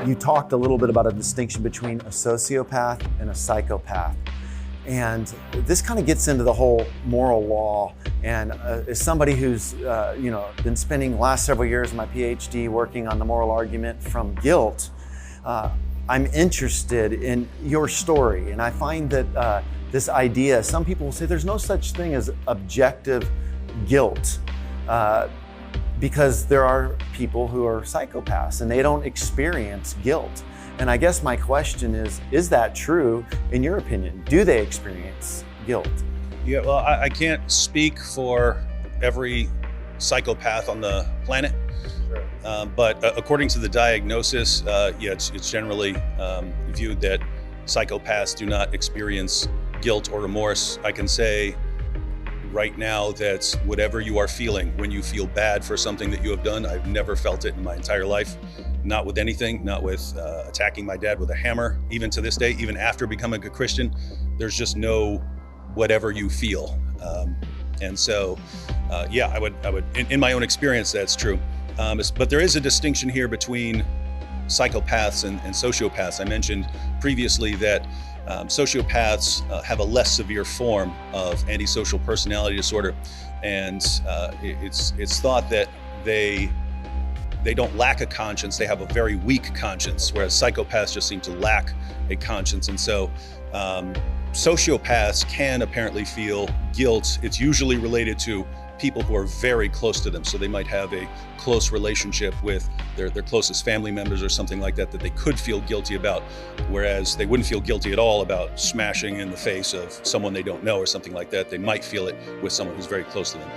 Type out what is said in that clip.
You talked a little bit about a distinction between a sociopath and a psychopath. And this kind of gets into the whole moral law. And as somebody who's been spending the last several years of my PhD working on the moral argument from guilt, I'm interested in your story. And I find that this idea, some people will say there's no such thing as objective guilt because there are people who are psychopaths and they don't experience guilt. And I guess my question is that true in your opinion? Do they experience guilt? Yeah, well, I can't speak for every psychopath on the planet. Sure. But according to the diagnosis, it's generally viewed that psychopaths do not experience guilt or remorse. I can say right now that whatever you are feeling when you feel bad for something that you have done, I've never felt it in my entire life. Not with anything, not with attacking my dad with a hammer. Even to this day, even after becoming a Christian, there's just no whatever you feel. And so, I would, in my own experience, that's true. But there is a distinction here between psychopaths and sociopaths. I mentioned previously that sociopaths have a less severe form of antisocial personality disorder, and it's thought that they don't lack a conscience, they have a very weak conscience, whereas psychopaths just seem to lack a conscience. And so sociopaths can apparently feel guilt. It's usually related to people who are very close to them. So they might have a close relationship with their closest family members or something like that they could feel guilty about, whereas they wouldn't feel guilty at all about smashing in the face of someone they don't know or something like that. They might feel it with someone who's very close to them.